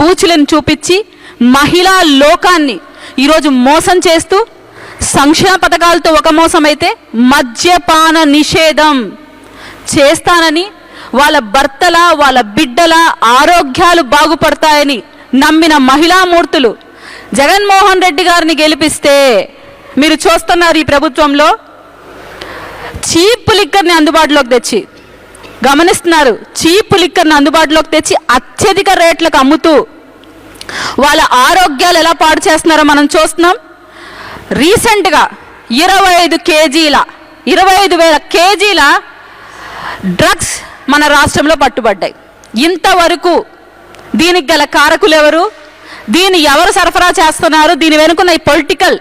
బూచులను చూపించి మహిళా లోకాన్ని ఈరోజు మోసం చేస్తూ సంక్షేమ పథకాలతో ఒక మోసం అయితే మద్యపాన నిషేధం చేస్తానని వాళ్ళ భర్తల వాళ్ళ బిడ్డల ఆరోగ్యాలు బాగుపడతాయని నమ్మిన మహిళామూర్తులు జగన్మోహన్ రెడ్డి గారిని గెలిపిస్తే మీరు చూస్తున్నారు ఈ ప్రభుత్వంలో చీప్ లిక్కర్ని అందుబాటులోకి తెచ్చి గమనిస్తున్నారు, చీప్ లిక్కర్ని అందుబాటులోకి తెచ్చి అత్యధిక రేట్లకు అమ్ముతూ వాళ్ళ ఆరోగ్యాలు ఎలా పాడు చేస్తున్నారో మనం చూస్తున్నాం. రీసెంట్గా 25,000 కేజీల డ్రగ్స్ మన రాష్ట్రంలో పట్టుబడ్డాయి. ఇంతవరకు దీనికి గల కారకులు ఎవరు, దీన్ని ఎవరు సరఫరా చేస్తున్నారు, దీని వెనుకున్న ఈ పొలిటికల్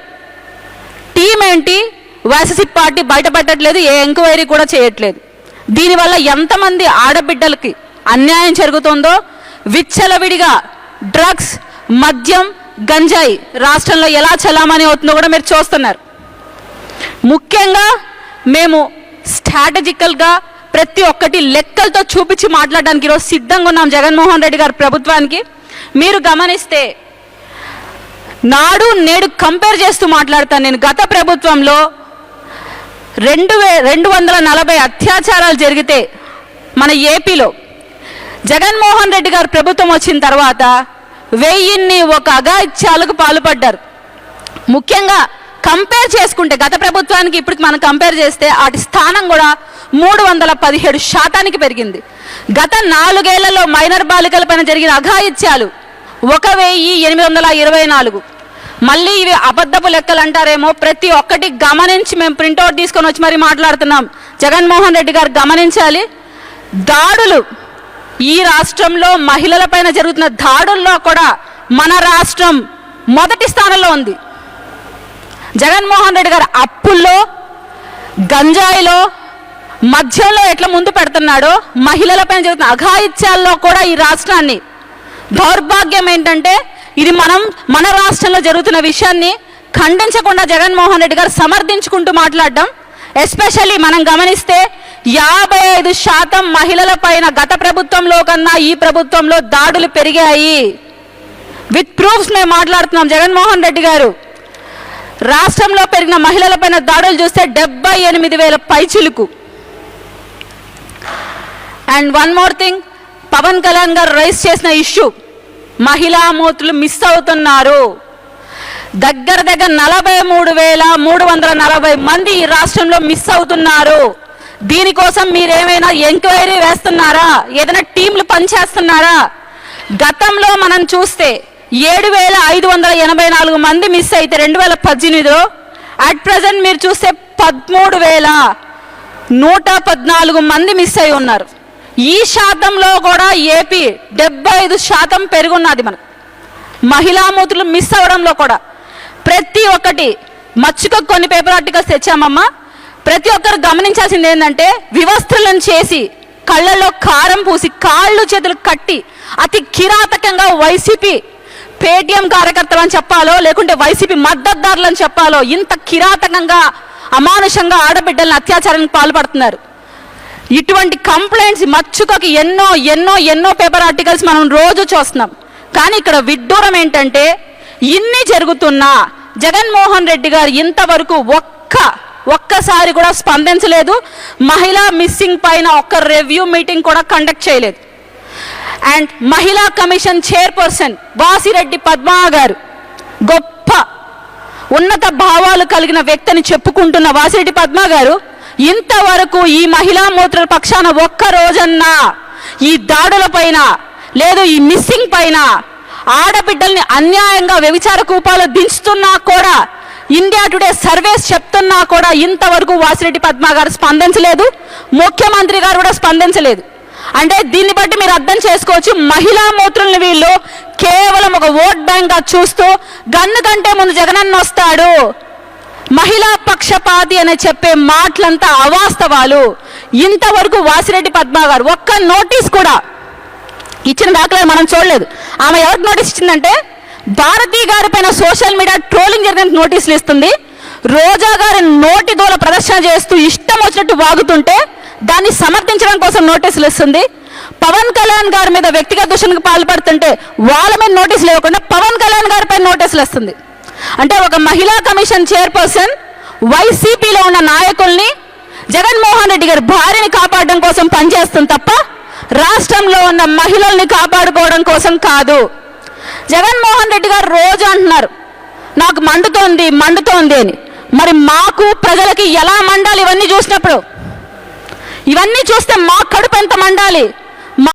టీం ఏంటి, వైసీపీ పార్టీ బయటపడట్లేదు, ఏ ఎంక్వైరీ కూడా చేయట్లేదు. దీనివల్ల ఎంతమంది ఆడబిడ్డలకి అన్యాయం జరుగుతుందో, విచ్చలవిడిగా డ్రగ్స్ మద్యం గంజాయి రాష్ట్రంలో ఎలా చలామణి అవుతుందో కూడా మీరు చూస్తున్నారు. ముఖ్యంగా మేము స్ట్రాటజికల్గా ప్రతి ఒక్కటి లెక్కలతో చూపించి మాట్లాడడానికి ఈరోజు సిద్ధంగా ఉన్నాం జగన్మోహన్ రెడ్డి గారి ప్రభుత్వానికి. మీరు గమనిస్తే నాడు నేడు కంపేర్ చేస్తూ మాట్లాడతాను. నేను గత ప్రభుత్వంలో 240 అత్యాచారాలు జరిగితే మన ఏపీలో జగన్మోహన్ రెడ్డి గారు ప్రభుత్వం వచ్చిన తర్వాత 1001 అఘాయిత్యాలకు పాల్పడ్డారు. ముఖ్యంగా కంపేర్ చేసుకుంటే గత ప్రభుత్వానికి ఇప్పటికి మనం కంపేర్ చేస్తే వాటి స్థానం కూడా 317% పెరిగింది. గత 4 ఏళ్లలో మైనర్ బాలికలపైన జరిగిన అఘాయిత్యాలు 1824. మళ్ళీ ఇవి అబద్ధపు లెక్కలు అంటారేమో, ప్రతి ఒక్కటి గమనించి మేము ప్రింట్అవుట్ తీసుకొని వచ్చి మరీ మాట్లాడుతున్నాం. జగన్మోహన్ రెడ్డి గారు గమనించాలి, దాడులు ఈ రాష్ట్రంలో మహిళలపైన జరుగుతున్న దాడుల్లో కూడా మన రాష్ట్రం మొదటి స్థానంలో ఉంది. జగన్మోహన్ రెడ్డి గారు అప్పుల్లో గంజాయిలో మద్యంలో ఎట్లా ముందు పెడుతున్నాడో మహిళలపైన జరుగుతున్న అఘాయిత్యాల్లో కూడా ఈ రాష్ట్రాన్ని, దౌర్భాగ్యం ఏంటంటే ఇది మన రాష్ట్రంలో జరుగుతున్న విషయాన్ని ఖండించకుండా జగన్మోహన్ రెడ్డి గారు సమర్థించుకుంటూ మాట్లాడడం. ఎస్పెషల్లీ మనం గమనిస్తే 55% మహిళల పైన గత ప్రభుత్వంలో కన్నా ఈ ప్రభుత్వంలో దాడులు పెరిగాయి. విత్ ప్రూఫ్స్ మేము మాట్లాడుతున్నాం. జగన్మోహన్ రెడ్డి గారు రాష్ట్రంలో పెరిగిన మహిళల పైన దాడులు చూస్తే 78,000 పైచిలుకు. And one more thing, Pawan Kalyan గారు రైజ్ చేసిన ఇష్యూ, మహిళా మూర్తులు మిస్ అవుతున్నారు. దగ్గర 43,340 మంది ఈ రాష్ట్రంలో మిస్ అవుతున్నారు. దీనికోసం మీరేమైనా ఎంక్వైరీ వేస్తున్నారా, ఏదైనా టీంలు పనిచేస్తున్నారా? గతంలో మనం చూస్తే 7,584 మంది మిస్ అయితే 2018లో, అట్ ప్రజెంట్ మీరు చూస్తే 13,114 మంది మిస్ అయి ఉన్నారు. ఈ శాతంలో కూడా ఏపీ 75% పెరుగున్నది. మన మహిళామూర్తులు మిస్ అవ్వడంలో కూడా ప్రతి ఒక్కటి మచ్చుక కొన్ని పేపర్ ఆర్టికల్స్ తెచ్చామమ్మా. ప్రతి ఒక్కరు గమనించాల్సింది ఏంటంటే, వివస్త్రలను చేసి కళ్ళల్లో కారం పూసి కాళ్ళు చేతులు కట్టి అతి కిరాతకంగా వైసీపీ పేటీఎం కార్యకర్తలు అని చెప్పాలో లేకుంటే వైసీపీ మద్దతుదారులని చెప్పాలో, ఇంత కిరాతకంగా అమానుషంగా ఆడబిడ్డలను అత్యాచారానికి పాల్పడుతున్నారు. ఇటువంటి కంప్లైంట్స్ మచ్చుకకి ఎన్నో ఎన్నో ఎన్నో పేపర్ ఆర్టికల్స్ మనం రోజు చూస్తున్నాం. కానీ ఇక్కడ విడ్డూరం ఏంటంటే, ఇన్ని జరుగుతున్నా జగన్మోహన్ రెడ్డి గారు ఇంతవరకు ఒక్కసారి కూడా స్పందించలేదు. మహిళా మిస్సింగ్ పైన ఒక్క రివ్యూ మీటింగ్ కూడా కండక్ట్ చేయలేదు. అండ్ మహిళా కమిషన్ చైర్పర్సన్ వాసిరెడ్డి పద్మా గారు, గొప్ప ఉన్నత భావాలు కలిగిన వ్యక్తిని చెప్పుకుంటున్న వాసిరెడ్డి పద్మా గారు, ఇంతవరకు ఈ మహిళా మూర్తుల పక్షాన ఒక్క రోజన్నా ఈ దాడుల పైన లేదు ఈ మిస్సింగ్ పైన ఆడబిడ్డల్ని అన్యాయంగా వ్యభిచార కూపాలు దించుతున్నా కూడా, ఇండియా టుడే సర్వేస్ చెప్తున్నా కూడా ఇంతవరకు వాసిరెడ్డి పద్మా గారు స్పందించలేదు. ముఖ్యమంత్రి గారు కూడా స్పందించలేదు. అంటే దీన్ని బట్టి మీరు అర్థం చేసుకోవచ్చు, మహిళా మూత్రుల్ని వీళ్ళు కేవలం ఒక ఓట్ బ్యాంక్ గా చూస్తూ గన్ను కంటే ముందు జగనన్న వస్తాడు, మహిళా పక్షపాతి అని చెప్పే మాటలంతా అవాస్తవాలు. ఇంతవరకు వాసిరెడ్డి పద్మా గారు ఒక్క నోటీస్ కూడా ఇచ్చిన దాఖలాలు మనం చూడలేదు. ఆమె ఎవరికి నోటీస్ ఇచ్చిందంటే, భారతీ గారి పైన సోషల్ మీడియా ట్రోలింగ్ జరిగిన నోటీసులు ఇస్తుంది. రోజా గారి నోటి దూల ప్రదర్శన చేస్తూ ఇష్టం వచ్చినట్టు వాగుతుంటే దాన్ని సమర్థించడం కోసం నోటీసులు ఇస్తుంది. పవన్ కళ్యాణ్ గారి మీద వ్యక్తిగత దూషణకు పాల్పడుతుంటే వాళ్ళ మీద నోటీసులు ఇవ్వకుండా పవన్ కళ్యాణ్ గారిపై నోటీసులు ఇస్తుంది. అంటే ఒక మహిళా కమిషన్ చైర్పర్సన్ వైసీపీలో ఉన్న నాయకుల్ని, జగన్మోహన్ రెడ్డి గారి భార్యని కాపాడడం కోసం పనిచేస్తుంది తప్ప రాష్ట్రంలో ఉన్న మహిళల్ని కాపాడుకోవడం కోసం కాదు. జగన్మోహన్ రెడ్డి గారు రోజు అంటున్నారు నాకు మండుతోంది మండుతోంది అని. మరి మాకు ప్రజలకి ఎలా మండాలి? ఇవన్నీ చూసినప్పుడు, ఇవన్నీ చూస్తే మా కడుపు ఎంత మండాలి?